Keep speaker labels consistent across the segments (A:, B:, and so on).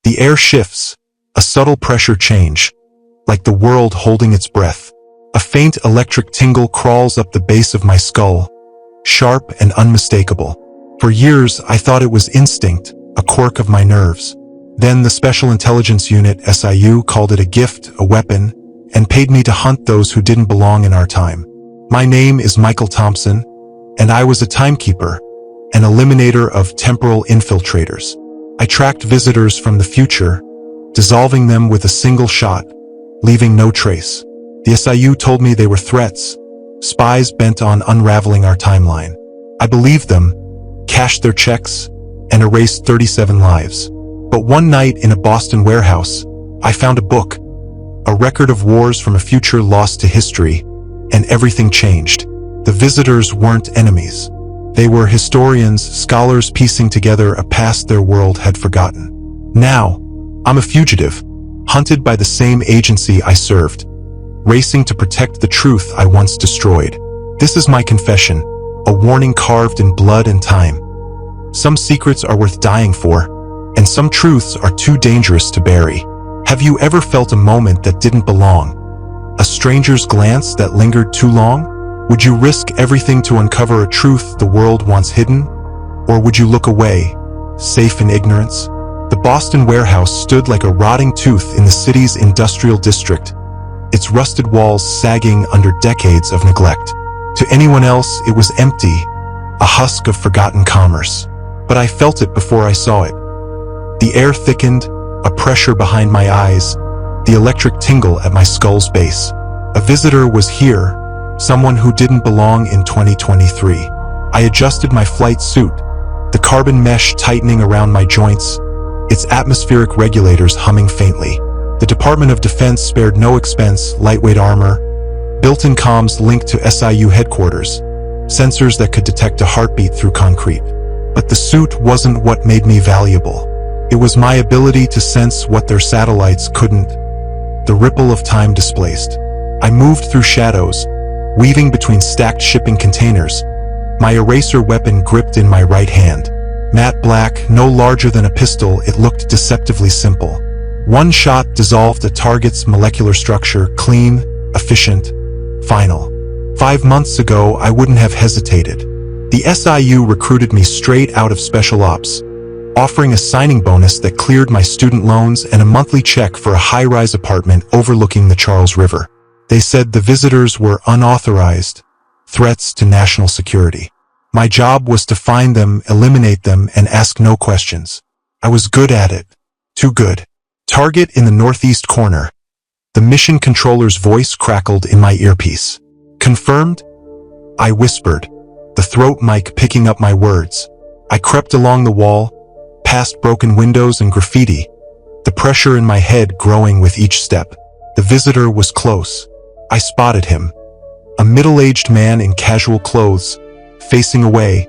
A: The air shifts, a subtle pressure change, like the world holding its breath. A faint electric tingle crawls up the base of my skull, sharp and unmistakable. For years, I thought it was instinct, a quirk of my nerves. Then the Special Intelligence Unit, SIU, called it a gift, a weapon, and paid me to hunt those who didn't belong in our time. My name is Michael Thompson, and I was a timekeeper, an eliminator of temporal infiltrators. I tracked visitors from the future, dissolving them with a single shot, leaving no trace. The SIU told me they were threats, spies bent on unraveling our timeline. I believed them, cashed their checks, and erased 37 lives. But one night in a Boston warehouse, I found a book, a record of wars from a future lost to history, and everything changed. The visitors weren't enemies. They were historians, scholars piecing together a past their world had forgotten. Now, I'm a fugitive, hunted by the same agency I served, racing to protect the truth I once destroyed. This is my confession, a warning carved in blood and time. Some secrets are worth dying for, and some truths are too dangerous to bury. Have you ever felt a moment that didn't belong? A stranger's glance that lingered too long? Would you risk everything to uncover a truth the world once hidden? Or would you look away, safe in ignorance? The Boston warehouse stood like a rotting tooth in the city's industrial district, its rusted walls sagging under decades of neglect. To anyone else, it was empty, a husk of forgotten commerce. But I felt it before I saw it. The air thickened, a pressure behind my eyes, the electric tingle at my skull's base. A visitor was here, someone who didn't belong in 2023. I adjusted my flight suit, the carbon mesh tightening around my joints, its atmospheric regulators humming faintly. The Department of Defense spared no expense, lightweight armor, built-in comms linked to SIU headquarters, sensors that could detect a heartbeat through concrete. But the suit wasn't what made me valuable. It was my ability to sense what their satellites couldn't, the ripple of time displaced. I moved through shadows, weaving between stacked shipping containers, my eraser weapon gripped in my right hand. Matte black, no larger than a pistol, it looked deceptively simple. One shot dissolved a target's molecular structure, clean, efficient, final. 5 months ago, I wouldn't have hesitated. The SIU recruited me straight out of Special Ops, offering a signing bonus that cleared my student loans and a monthly check for a high-rise apartment overlooking the Charles River. They said the visitors were unauthorized, threats to national security. My job was to find them, eliminate them, and ask no questions. I was good at it. Too good. Target in the northeast corner. The mission controller's voice crackled in my earpiece. Confirmed? I whispered, the throat mic picking up my words. I crept along the wall, past broken windows and graffiti, the pressure in my head growing with each step. The visitor was close. I spotted him. A middle-aged man in casual clothes, facing away,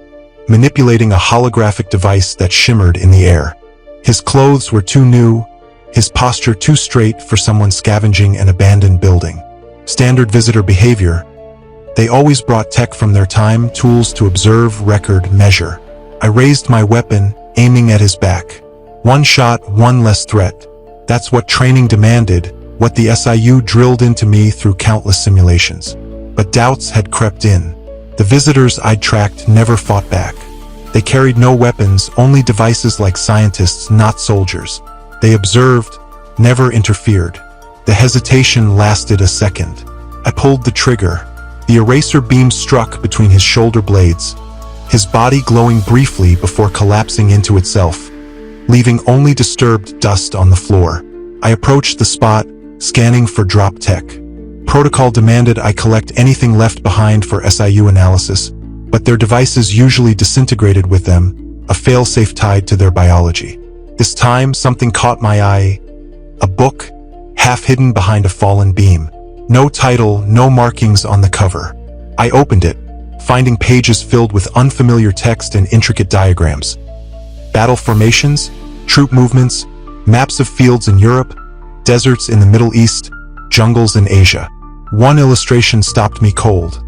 A: manipulating a holographic device that shimmered in the air. His clothes were too new, his posture too straight for someone scavenging an abandoned building. Standard visitor behavior. They always brought tech from their time, tools to observe, record, measure. I raised my weapon, aiming at his back. One shot, one less threat. That's what training demanded, what the SIU drilled into me through countless simulations. But doubts had crept in. The visitors I'd tracked never fought back. They carried no weapons, only devices like scientists, not soldiers. They observed, never interfered. The hesitation lasted a second. I pulled the trigger. The eraser beam struck between his shoulder blades, his body glowing briefly before collapsing into itself, leaving only disturbed dust on the floor. I approached the spot, scanning for drop tech. Protocol demanded I collect anything left behind for SIU analysis, but their devices usually disintegrated with them, a failsafe tied to their biology. This time, something caught my eye. A book, half hidden behind a fallen beam. No title, no markings on the cover. I opened it, finding pages filled with unfamiliar text and intricate diagrams. Battle formations, troop movements, maps of fields in Europe, deserts in the Middle East, jungles in Asia. One illustration stopped me cold.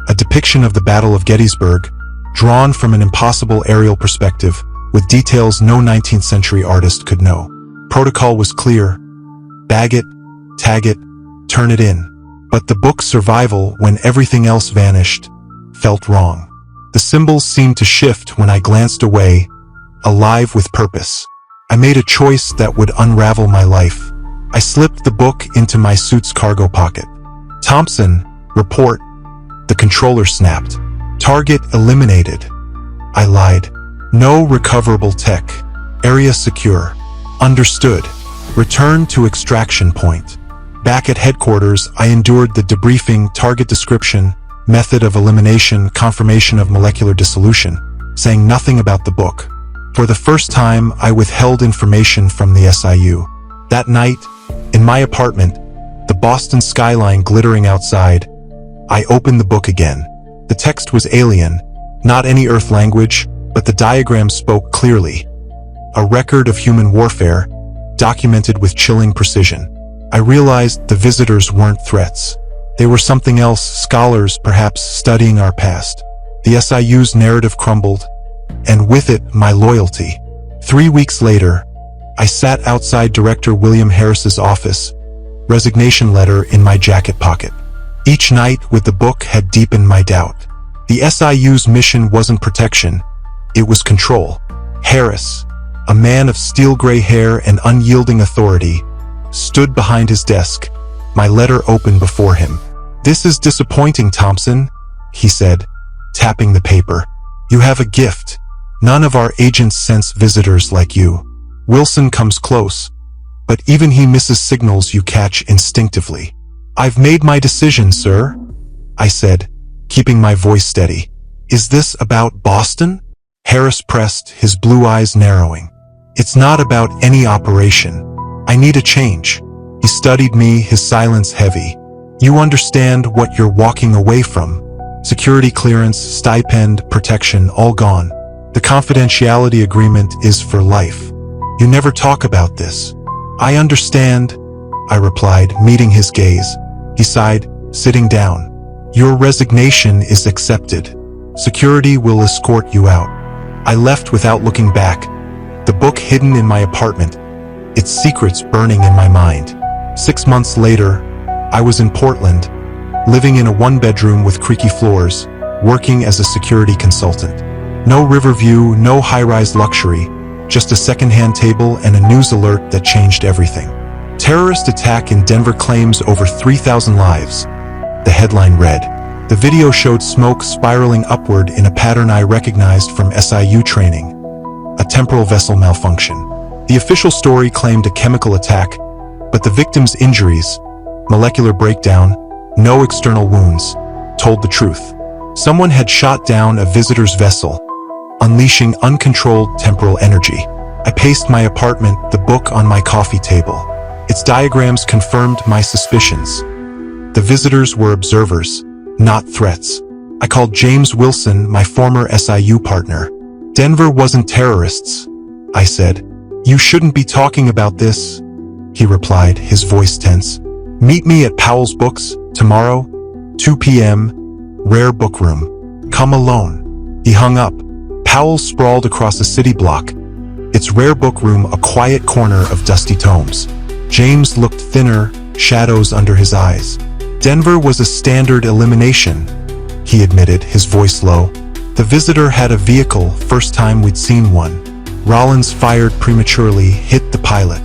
A: A depiction of the Battle of Gettysburg, drawn from an impossible aerial perspective, with details no 19th century artist could know. Protocol was clear: bag it, tag it, turn it in. But the book's survival, when everything else vanished, felt wrong. The symbols seemed to shift when I glanced away, alive with purpose. I made a choice that would unravel my life. I slipped the book into my suit's cargo pocket. Thompson, report. The controller snapped. Target eliminated. I lied. No recoverable tech. Area secure. Understood. Return to extraction point. Back at headquarters, I endured the debriefing, target description, method of elimination, confirmation of molecular dissolution, saying nothing about the book. For the first time, I withheld information from the SIU. That night, in my apartment, the Boston skyline glittering outside, I opened the book again. The text was alien, not any Earth language, but the diagram spoke clearly. A record of human warfare, documented with chilling precision. I realized the visitors weren't threats. They were something else, scholars perhaps studying our past. The SIU's narrative crumbled, and with it, my loyalty. 3 weeks later, I sat outside Director William Harris's office, resignation letter in my jacket pocket. Each night with the book had deepened my doubt. The SIU's mission wasn't protection, it was control. Harris, a man of steel gray hair and unyielding authority, stood behind his desk, my letter open before him. "This is disappointing, Thompson," he said, tapping the paper. "You have a gift. None of our agents sense visitors like you. Wilson comes close, but even he misses signals you catch instinctively." "I've made my decision, sir," I said, keeping my voice steady. "Is this about Boston?" Harris pressed, his blue eyes narrowing. "It's not about any operation. I need a change." He studied me, his silence heavy. "You understand what you're walking away from. Security clearance, stipend, protection, all gone. The confidentiality agreement is for life. You never talk about this." "I understand," I replied, meeting his gaze. He sighed, sitting down. "Your resignation is accepted. Security will escort you out." I left without looking back, the book hidden in my apartment, its secrets burning in my mind. 6 months later, I was in Portland, living in a one-bedroom with creaky floors, working as a security consultant. No river view, no high-rise luxury, just a second-hand table and a news alert that changed everything. "Terrorist attack in Denver claims over 3,000 lives," the headline read. The video showed smoke spiraling upward in a pattern I recognized from SIU training, a temporal vessel malfunction. The official story claimed a chemical attack, but the victim's injuries, molecular breakdown, no external wounds, told the truth. Someone had shot down a visitor's vessel, unleashing uncontrolled temporal energy. I paced my apartment, the book on my coffee table. Its diagrams confirmed my suspicions. The visitors were observers, not threats. I called James Wilson, my former SIU partner. "Denver wasn't terrorists," I said. "You shouldn't be talking about this," he replied, his voice tense. "Meet me at Powell's Books, tomorrow, 2 p.m., rare book room. Come alone." He hung up. Powell sprawled across a city block, its rare book room a quiet corner of dusty tomes. James looked thinner, shadows under his eyes. "Denver was a standard elimination," he admitted, his voice low. "The visitor had a vehicle, first time we'd seen one. Rollins fired prematurely, hit the pilot.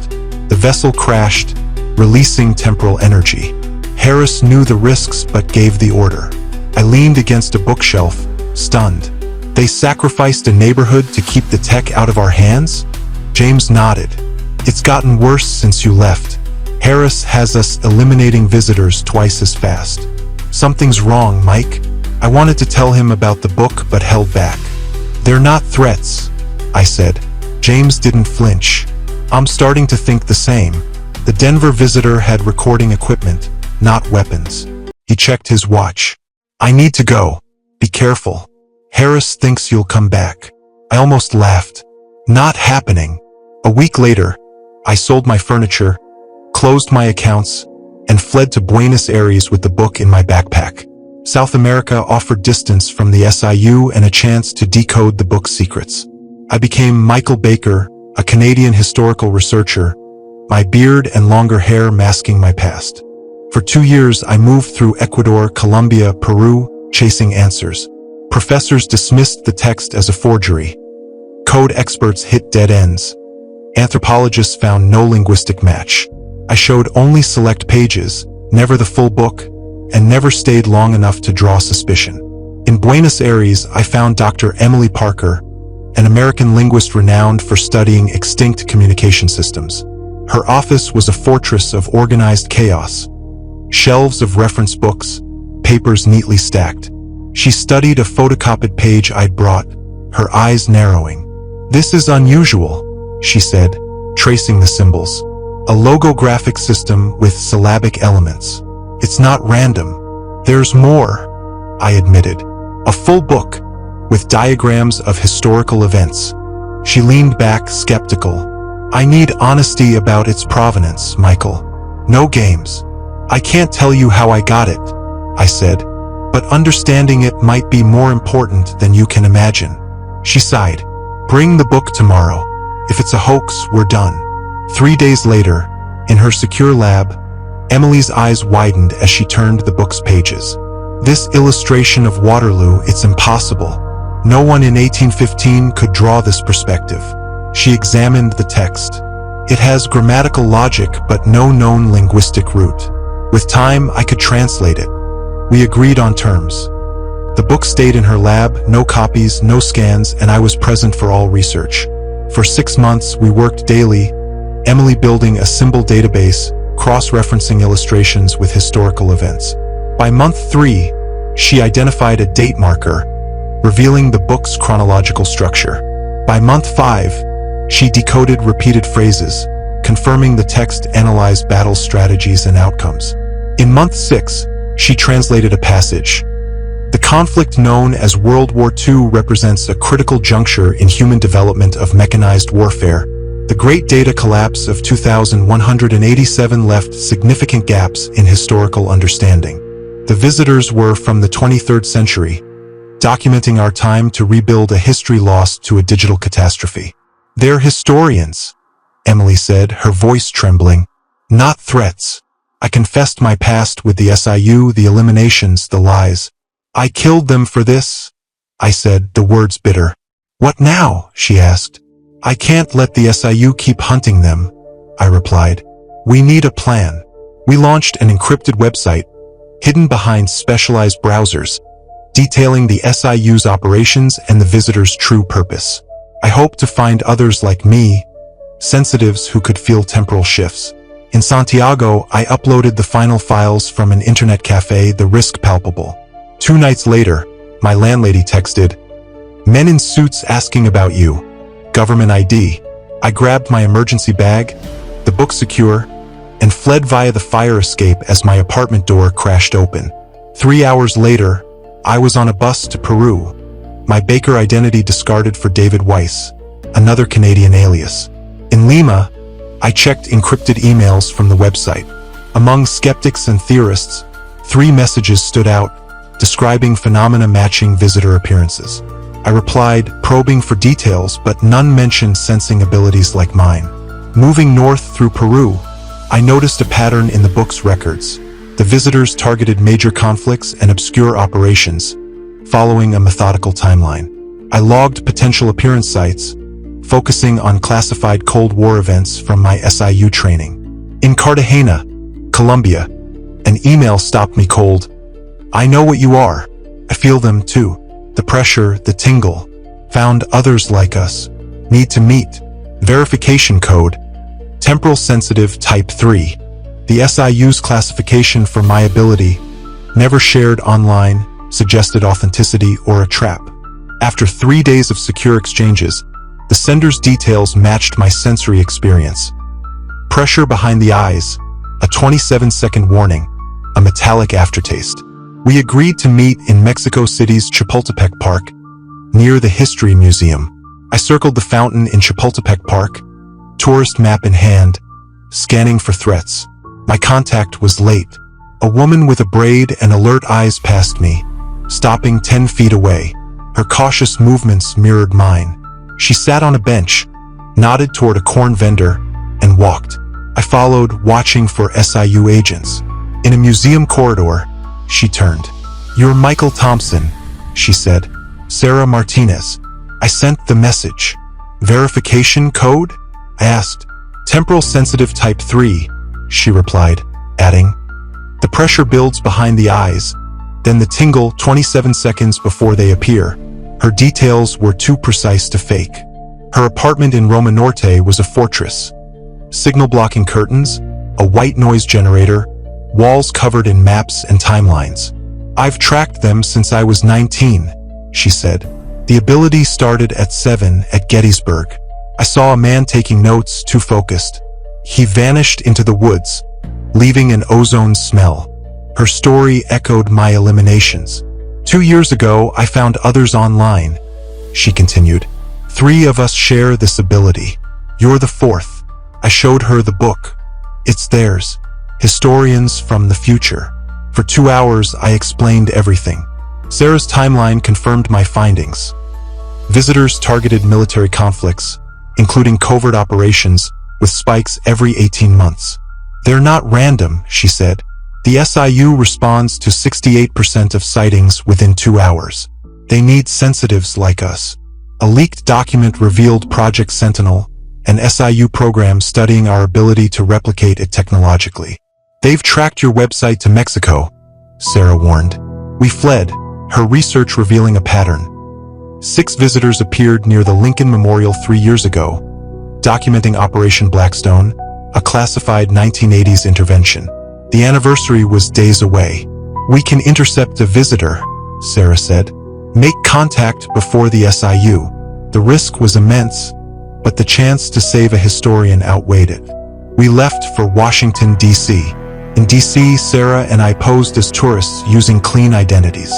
A: The vessel crashed, releasing temporal energy. Harris knew the risks but gave the order." I leaned against a bookshelf, stunned. "They sacrificed a neighborhood to keep the tech out of our hands?" James nodded. "It's gotten worse since you left. Harris has us eliminating visitors twice as fast." "Something's wrong, Mike." I wanted to tell him about the book but held back. "They're not threats," I said. James didn't flinch. "I'm starting to think the same. The Denver visitor had recording equipment, not weapons." He checked his watch. "I need to go. Be careful. Harris thinks you'll come back." I almost laughed. Not happening. A week later, I sold my furniture, closed my accounts, and fled to Buenos Aires with the book in my backpack. South America offered distance from the SIU and a chance to decode the book's secrets. I became Michael Baker, a Canadian historical researcher, my beard and longer hair masking my past. For 2 years, I moved through Ecuador, Colombia, Peru, chasing answers. Professors dismissed the text as a forgery. Code experts hit dead ends. Anthropologists found no linguistic match. I showed only select pages, never the full book, and never stayed long enough to draw suspicion. In Buenos Aires, I found Dr. Emily Parker, an American linguist renowned for studying extinct communication systems. Her office was a fortress of organized chaos. Shelves of reference books, papers neatly stacked. She studied a photocopied page I'd brought, her eyes narrowing. "This is unusual," she said, tracing the symbols. "A logographic system with syllabic elements. It's not random. There's more," I admitted. "A full book, with diagrams of historical events." She leaned back, skeptical. "I need honesty about its provenance, Michael. No games. I can't tell you how I got it," I said, "but understanding it might be more important than you can imagine." She sighed. "Bring the book tomorrow. If it's a hoax, we're done." 3 days later, in her secure lab, Emily's eyes widened as she turned the book's pages. "This illustration of Waterloo, it's impossible. No one in 1815 could draw this perspective." She examined the text. "It has grammatical logic but no known linguistic root. With time, I could translate it." We agreed on terms. The book stayed in her lab, no copies, no scans, and I was present for all research. For 6 months, we worked daily, Emily building a symbol database, cross-referencing illustrations with historical events. By month 3, she identified a date marker, revealing the book's chronological structure. By month 5, she decoded repeated phrases, confirming the text analyzed battle strategies and outcomes. In month 6, she translated a passage. "The conflict known as World War II represents a critical juncture in human development of mechanized warfare. The Great Data Collapse of 2187 left significant gaps in historical understanding. The visitors were from the 23rd century, documenting our time to rebuild a history lost to a digital catastrophe." "They're historians," Emily said, her voice trembling. "Not threats. I confessed my past with the SIU, the eliminations, the lies. I killed them for this," I said, the words bitter. "What now?" she asked. "I can't let the SIU keep hunting them," I replied. "We need a plan." We launched an encrypted website, hidden behind specialized browsers, detailing the SIU's operations and the visitors' true purpose. I hope to find others like me, sensitives who could feel temporal shifts. In Santiago, I uploaded the final files from an internet cafe, the risk palpable. 2 nights later, my landlady texted, "Men in suits asking about you. Government ID." I grabbed my emergency bag, the book secure, and fled via the fire escape as my apartment door crashed open. 3 hours later, I was on a bus to Peru, my Baker identity discarded for David Weiss, another Canadian alias. In Lima, I checked encrypted emails from the website. Among skeptics and theorists, 3 messages stood out, describing phenomena matching visitor appearances. I replied, probing for details, but none mentioned sensing abilities like mine. Moving north through Peru, I noticed a pattern in the book's records. The visitors targeted major conflicts and obscure operations, following a methodical timeline. I logged potential appearance sites, focusing on classified Cold War events from my SIU training. In Cartagena, Colombia, an email stopped me cold. "I know what you are. I feel them too. The pressure, the tingle. Found others like us. Need to meet. Verification code. Temporal sensitive type 3. The SIU's classification for my ability, never shared online, suggested authenticity or a trap. After 3 days of secure exchanges, the sender's details matched my sensory experience. Pressure behind the eyes, a 27-second warning, a metallic aftertaste. We agreed to meet in Mexico City's Chapultepec Park, near the History Museum. I circled the fountain in Chapultepec Park, tourist map in hand, scanning for threats. My contact was late. A woman with a braid and alert eyes passed me, stopping 10 feet away. Her cautious movements mirrored mine. She sat on a bench, nodded toward a corn vendor, and walked. I followed, watching for SIU agents. In a museum corridor, she turned. "You're Michael Thompson," she said. "Sarah Martinez." I sent the message. "Verification code?" I asked. "Temporal sensitive type 3, she replied, adding, "The pressure builds behind the eyes, then the tingle 27 seconds before they appear." Her details were too precise to fake. Her apartment in Roma Norte was a fortress. Signal-blocking curtains, a white noise generator, walls covered in maps and timelines. "I've tracked them since I was 19, she said. "The ability started at 7 at Gettysburg. I saw a man taking notes, too focused. He vanished into the woods, leaving an ozone smell." Her story echoed my eliminations. "2 years ago, I found others online," she continued. "3 of us share this ability. You're the 4th. I showed her the book. It's theirs. Historians from the future. For 2 hours, I explained everything. Sarah's timeline confirmed my findings. Visitors targeted military conflicts, including covert operations, with spikes every 18 months. "They're not random," she said. "The SIU responds to 68% of sightings within 2 hours. They need sensitives like us." A leaked document revealed Project Sentinel, an SIU program studying our ability to replicate it technologically. "They've tracked your website to Mexico," Sarah warned. We fled, her research revealing a pattern. 6 visitors appeared near the Lincoln Memorial 3 years ago, documenting Operation Blackstone, a classified 1980s intervention. The anniversary was days away. "We can intercept a visitor," Sarah said. "Make contact before the SIU." The risk was immense, but the chance to save a historian outweighed it. We left for Washington, D.C. In D.C., Sarah and I posed as tourists using clean identities.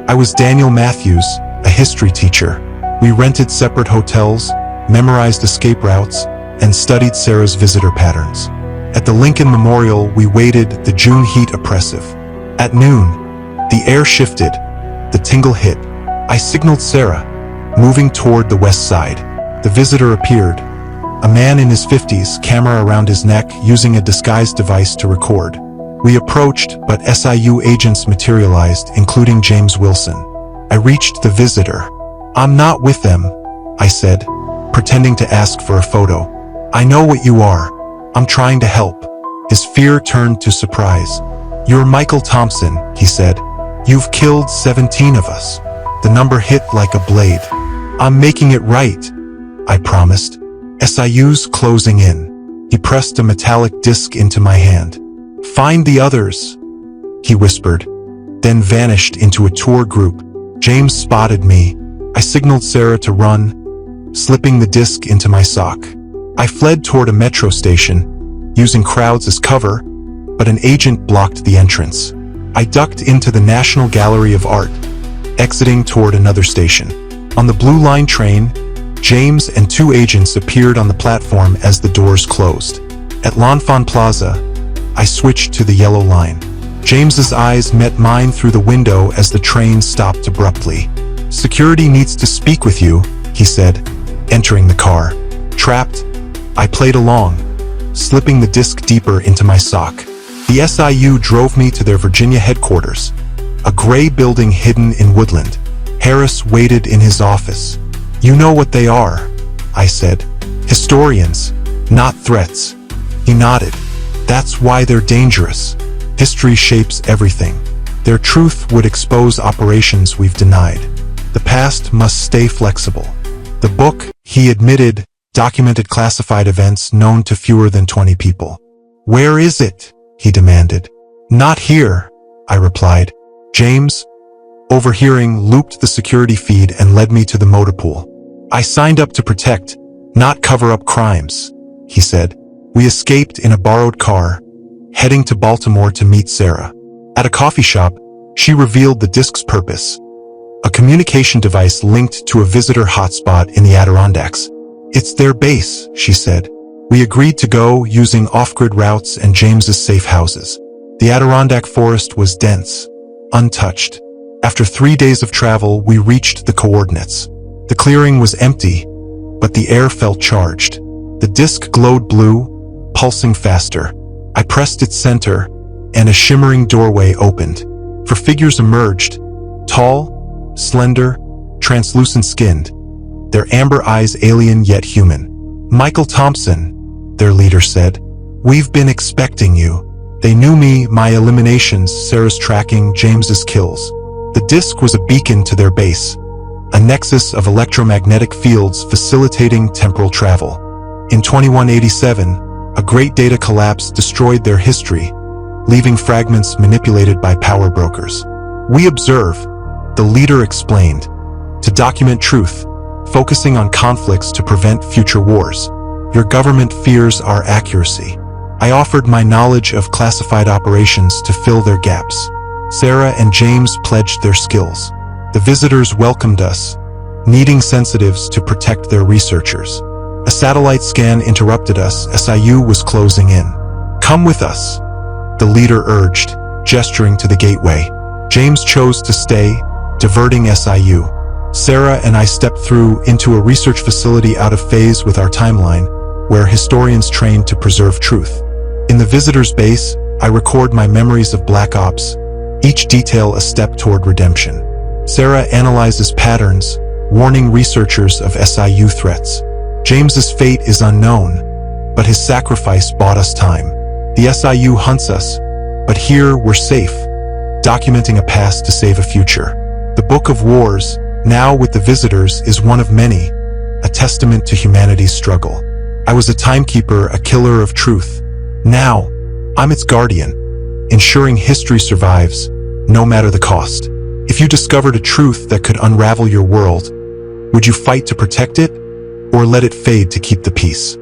A: I was Daniel Matthews, a history teacher. We rented separate hotels, memorized escape routes, and studied Sarah's visitor patterns. At the Lincoln Memorial, we waited, the June heat oppressive. At noon, the air shifted, the tingle hit. I signaled Sarah, moving toward the west side. The visitor appeared, a man in his 50s, camera around his neck, using a disguise device to record. We approached, but SIU agents materialized, including James Wilson. I reached the visitor. "I'm not with them," I said, pretending to ask for a photo. "I know what you are. I'm trying to help." His fear turned to surprise. "You're Michael Thompson," he said. "You've killed 17 of us." The number hit like a blade. "I'm making it right," I promised. "SIU's closing in." He pressed a metallic disc into my hand. "Find the others," he whispered, then vanished into a tour group. James spotted me. I signaled Sarah to run, slipping the disc into my sock. I fled toward a metro station, using crowds as cover, but an agent blocked the entrance. I ducked into the National Gallery of Art, exiting toward another station. On the Blue Line train, James and 2 agents appeared on the platform as the doors closed. At L'Enfant Plaza, I switched to the yellow line. James's eyes met mine through the window as the train stopped abruptly. "Security needs to speak with you," he said, entering the car. Trapped, I played along, slipping the disc deeper into my sock. The SIU drove me to their Virginia headquarters, a gray building hidden in woodland. Harris waited in his office. "You know what they are," I said. "Historians, not threats." He nodded. "That's why they're dangerous. History shapes everything. Their truth would expose operations we've denied. The past must stay flexible." The book, he admitted, documented classified events known to fewer than 20 people. "Where is it?" he demanded. "Not here," I replied. James, overhearing, looped the security feed and led me to the motor pool. "I signed up to protect, not cover up crimes," he said. We escaped in a borrowed car, heading to Baltimore to meet Sarah. At a coffee shop, she revealed the disc's purpose: a communication device linked to a visitor hotspot in the Adirondacks. "It's their base," she said. We agreed to go, using off-grid routes and James's safe houses. The Adirondack forest was dense, untouched. After 3 days of travel, we reached the coordinates. The clearing was empty, but the air felt charged. The disc glowed blue, pulsing faster. I pressed its center, and a shimmering doorway opened. For figures emerged, tall, slender, translucent-skinned, their amber eyes alien yet human. "Michael Thompson," their leader said. "We've been expecting you." They knew me, my eliminations, Sarah's tracking, James's kills. The disk was a beacon to their base, a nexus of electromagnetic fields facilitating temporal travel. In 2187, a great data collapse destroyed their history, leaving fragments manipulated by power brokers. "We observe," the leader explained, "to document truth, focusing on conflicts to prevent future wars. Your government fears our accuracy." I offered my knowledge of classified operations to fill their gaps. Sarah and James pledged their skills. The visitors welcomed us, needing sensitives to protect their researchers. A satellite scan interrupted us. SIU was closing in. "Come with us," the leader urged, gesturing to the gateway. James chose to stay, diverting SIU. Sarah and I stepped through into a research facility out of phase with our timeline, where historians train to preserve truth. In the visitor's base, I record my memories of Black Ops, each detail a step toward redemption. Sarah analyzes patterns, warning researchers of SIU threats. James's fate is unknown, but his sacrifice bought us time. The SIU hunts us, but here we're safe, documenting a past to save a future. The Book of Wars, now with the visitors, is one of many, a testament to humanity's struggle. I was a timekeeper, a killer of truth. Now, I'm its guardian, ensuring history survives, no matter the cost. If you discovered a truth that could unravel your world, would you fight to protect it, or let it fade to keep the peace?